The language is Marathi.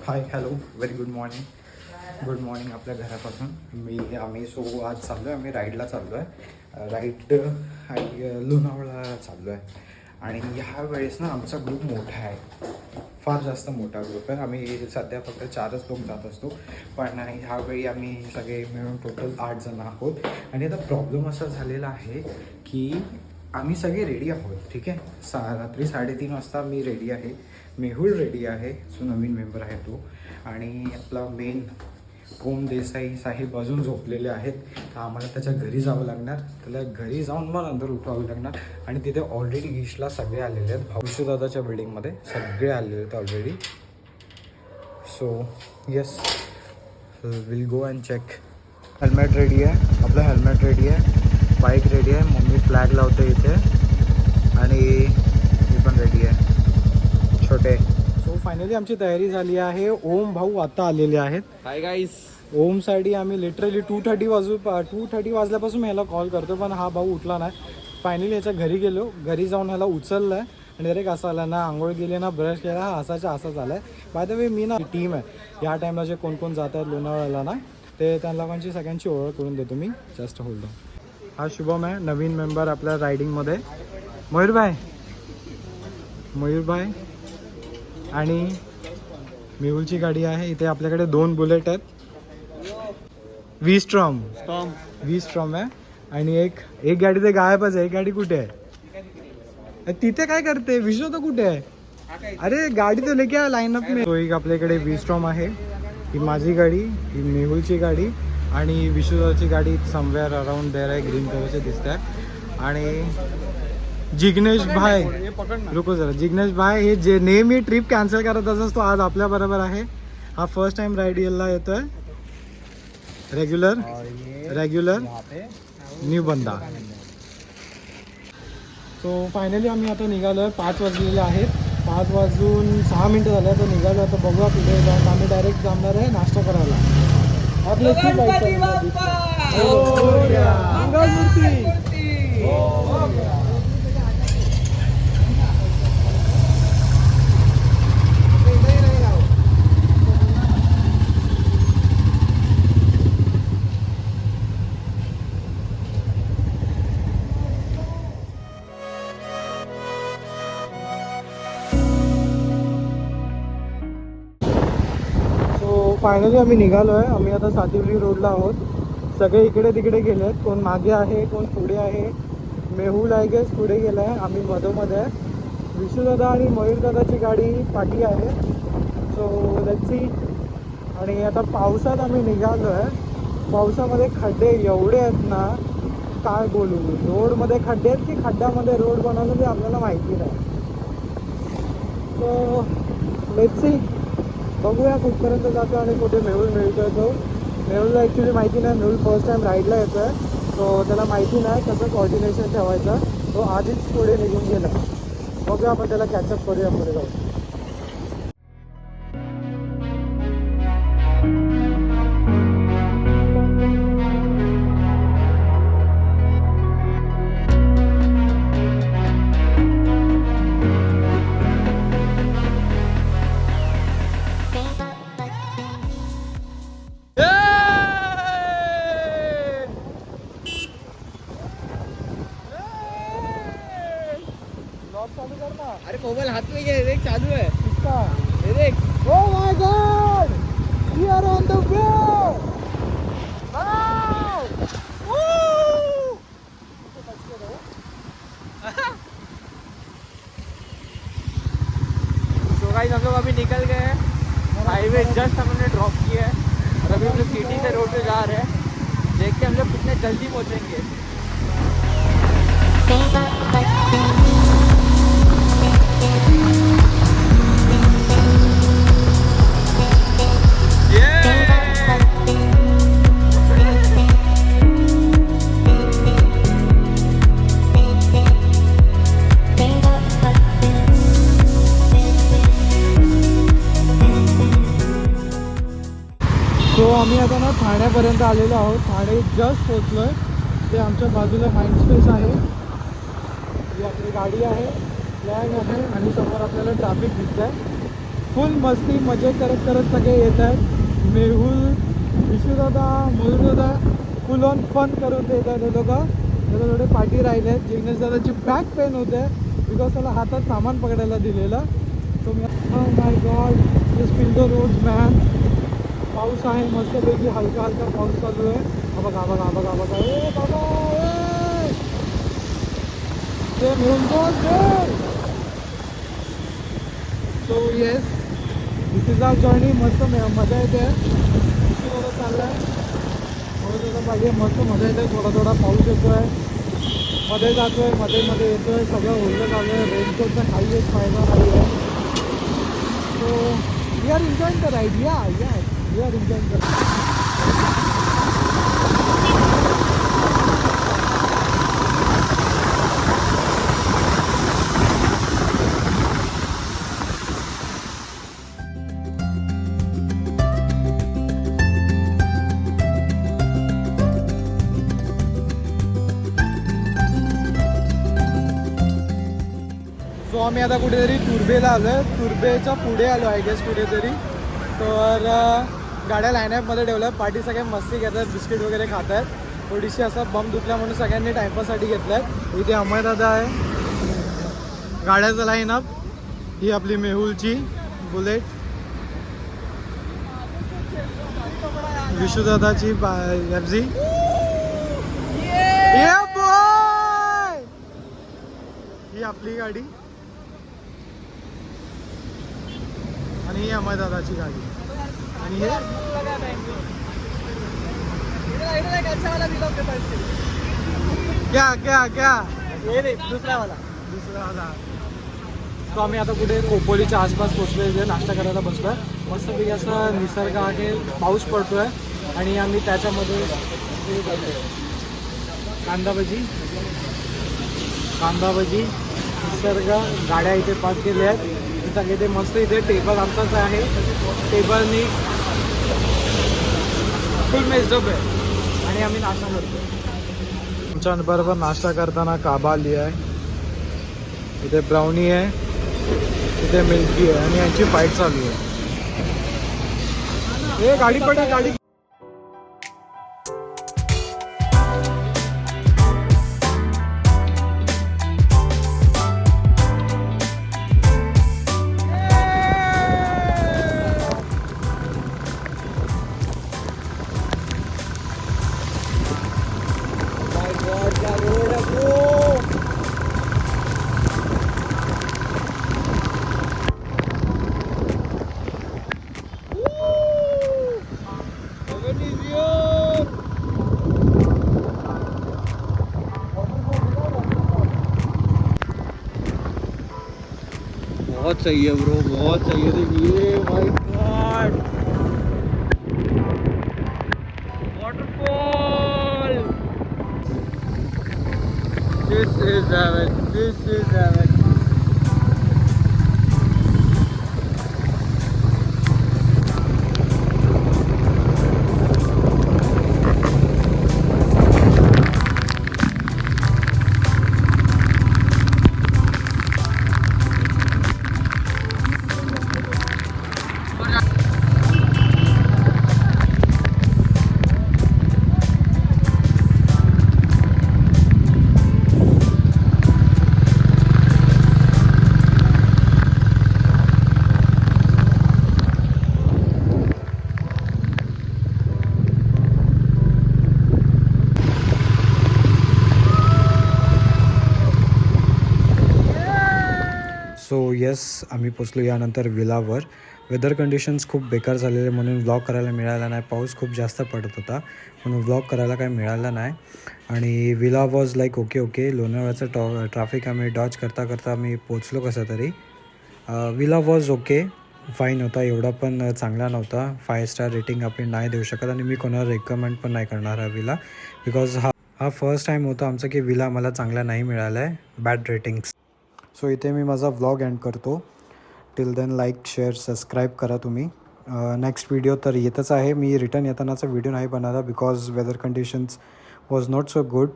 Hi hello very good morning आपल्या घरापासून आम्ही आज चाललो आहे, आम्ही राईडला चाललो आहे. राईड आणि लोणावळा चाललो आहे. आणि ह्या वेळेस ना आमचा ग्रुप मोठा आहे, फार जास्त मोठा ग्रुप आहे. आम्ही सध्या फक्त 4च लोक जात असतो, पण ह्यावेळी आम्ही सगळे मिळून टोटल 8 जण आहोत. आणि आता प्रॉब्लेम असा झालेला आहे की आम्ही सगळे रेडी आहोत. ठीक आहे, रात्री 3:30 वाजता मी रेडी आहे, मेहुल रेडी आहे, जो नवीन मेंबर आहे तो, आणि आपला मेन ओम देसाई साहेब अजून झोपलेले आहेत. तर आम्हाला त्याच्या घरी जावं लागणार, त्याला घरी जाऊन मग नंतर उठवावं लागणार. आणि तिथे ऑलरेडी गिशला सगळे आलेले आहेत, भाऊशुदादाच्या बिल्डिंगमध्ये सगळे आलेले आहेत already. So yes, will go and check. Helmet ready आहे, आपलं हेल्मेट रेडी आहे, बाईक रेडी आहे, मम्मी फ्लॅग लावते इथे, आणि मी पण रेडी आहे छोटे. सो फायनली आमची तयारी झाली आहे. ओम भाऊ आता आलेले आहेत. Hi guys. ओमसाठी आम्ही लिटरली 2:30 वाजल्यापासून मी ह्याला कॉल करतो, पण हा भाऊ उठला नाही. फायनली ह्याच्या घरी गेलो, घरी जाऊन ह्याला उचललं आहे आणि डायरेक्ट असा आला ना, आंघोळ केली ना, ब्रश केला, हा असाच आला आहे. बाय द वे मी ना टीम आहे, ह्या टाईमला जे कोण कोण जात आहेत लोणावळ्याला ना, ते त्या लोकांची सगळ्यांची ओळख करून देतो मी. Just hold on. हा शुभम आहे, नवीन मेंबर आपल्या रायडिंगमध्ये. मयूरभाई आणि मेहुलची गाडी आहे. इथे आपल्याकडे 2 बुलेट आहेत, व्ही स्ट्रॉम आहे. आणि एक गाडी ते गायबच आहे. एक गाडी कुठे आहे? तिथे काय करते विश्व? तर कुठे आहे? अरे गाडी तो लेके लाईनअप में. तो एक आपल्याकडे व्ही स्ट्रॉम आहे, ही माझी गाडी, ही मेहुलची गाडी, आणि विश्वची गाडी समवेअर अराउंड देअर आहे, ग्रीन कलरचे दिसत आहे. आणि जिग्नेश भाई, रुको जरा, जिग्नेश भाई हे जे नेहमी ट्रिप कॅन्सल करत असतो, आज आपल्या बरोबर आहे. हा फर्स्ट टाइम रायडियलला येतोय, रेग्युलर न्यू बंदा. सो फायनली आम्ही आता निघालो आहे. 5 वाजलेले आहेत, 5 वाजून 6 मिनटं झाले तर निघालो. आता बघूया पुढे जाऊन आम्ही डायरेक्ट जाणार आहे नाश्ता करायला. आपले फायनली आम्ही निघालो आहे. आम्ही आता सातिवली रोडला आहोत. सगळे इकडे तिकडे गेले आहेत, कोण मागे आहे, कोण पुढे आहे. मेहुल आय गेस पुढे गेला आहे, आम्ही मधोमध्ये आहे. विष्णुदादा आणि मयूरदादाची गाडी पाठी आहे. So let's see. आणि आता पावसात आम्ही निघालो आहे. पावसामध्ये खड्डे एवढे आहेत ना, काय बोलू. रोडमध्ये खड्डे आहेत की खड्ड्यामध्ये रोड बनवलं ते आपल्याला माहिती नाही. सो लेट्स सी, बघूया कुठपर्यंत जातो आणि कुठे मेहुल मिळतोय. तो मेहुलला ॲक्च्युली माहिती नाही, मेहुल फर्स्ट टाईम राईडला येतो आहे, सो त्याला माहिती नाही कसं कॉर्डिनेशन ठेवायचं. तो आधीच पुढे निघून गेला. बघूया, आपण त्याला कॅचअप करूया पुढे जाऊ. अरे मोबाईल हाथ में घे, देख चालू है इसका. ये देख. Oh my God! We are on the way! Wow! Woo! तो गाइस हम लोग अभी निकल गए हैं, हाईवे जस्ट हमने ड्रॉप किया है और अभी हम लोग सिटी से रोड पे जा रहे हैं. देखते हैं हम लोग कितने जल्दी पहुंचेंगे. सो आम्ही आता ना ठाण्यापर्यंत आलेलो आहोत. ठाणे जस्ट पोचलो आहे. ते आमच्या बाजूला माइंड स्पेस आहे, ही आपली गाडी आहे, फ्लॅग आहे, आणि समोर आपल्याला ट्रॅफिक दिसत आहे. फुल मस्ती मजे करत करत सगळे येत आहेत. मेहुल, विशुदादा, मयूरदादा फुल ऑन फन करून येत आहेत हे लोक. त्याला थोडे पाठी राहिले आहेत. जिग्नेश दादाची बॅक पेन होते बिकॉज त्याला हातात सामान पकडायला दिलेलं. सो मी my god just feel the roads man. पाऊस आहे मस्तपैकी, हलका हलका पाऊस चालू आहे. हा बघा बघा बघा बघा ए बाबा ए ते मिळून so yes this is our journey. मस्त मजा येते. चाललं आहे थोडं पाहिजे मस्त मजा येते. थोडा थोडा पाऊस येतो आहे. मध्ये जातो आहे मध्ये मध्ये येतो आहे. सगळं ओढलं चालू आहे. रेनकोटचा काही एक फायदा नाही आहे. So we are enjoying the ride. Yeah we are enjoying the ride. So आम्ही आता कुठेतरी तुर्बेला आलो आहे. तुर्बेच्या पुढे आलो आहे गेस कुठेतरी. तर गाड्या लाईनअपमध्ये ठेवल्या. पार्टी सगळे मस्ती घेत आहेत, बिस्किट वगैरे खात आहेत. थोडीशी असा बम दुखला म्हणून सगळ्यांनी टाईमपाससाठी घेतला आहे. इथे अमय दादा आहे. गाड्याचं लाईनअप ही आपली मेहुलची बुलेट, विशुदादाची एफझी, ही आपली गाडी आणि ही अमय दादाची गाडी. आणि हे क्या क्या क्या दुसरा वाला. तो आम्ही आता कुठे खोपोलीच्या आसपास पोचलो आहे. नाश्ता करायला बसलो आहे. मस्तपैकी असं निसर्ग आहे, पाऊस पडतो आहे आणि आम्ही त्याच्यामध्ये कांदाभजी निसर्ग गाड्या इथे पार्क केल्या आहेत. सगळे ते मस्त. इथे टेबल आमचाच आहे. टेबलनी फुल मेजअप आहे आणि आम्ही नाश्ता करतो. आमच्याबरोबर नाश्ता करताना काबा लिहा आहे. इथे ब्राउनी आहे, इथे मिल्की आहे आणि यांची फाईट चालू आहे. हे गाडी पडे गाडी. बहुत सही है ब्रो, बहुत सही है. देखिए my god waterfall. This is heaven. So yes आम्ही पोचलो यानंतर विलावर. वेदर कंडिशन्स खूप बेकार झालेले म्हणून व्लॉग करायला मिळाला नाही. पाऊस खूप जास्त पडत होता म्हणून व्लॉग करायला काही मिळालं नाही. आणि विला वॉज लाईक ओके. लोणावळ्याचं ट्रॅफिक आम्ही डॉज करता करता आम्ही पोचलो कसं तरी. विला वॉज ओके, फाईन होता. एवढा पण चांगला नव्हता. 5 स्टार रेटिंग आपण नाही देऊ शकत आणि मी कोणाला रेकमेंड पण नाही करणार हा विला बिकॉज हा फर्स्ट टाईम होता आमचा की विला मला चांगला नाही मिळाला आहे, बॅड रेटिंग्स. सो इथे मी माझा व्लॉग एंड करतो. Till then like share subscribe करा तुम्ही. नेक्स्ट व्हिडिओ तर येतच आहे. मी रिटर्न येतानाचा व्हिडिओ नाही बनवला because weather conditions was not so good.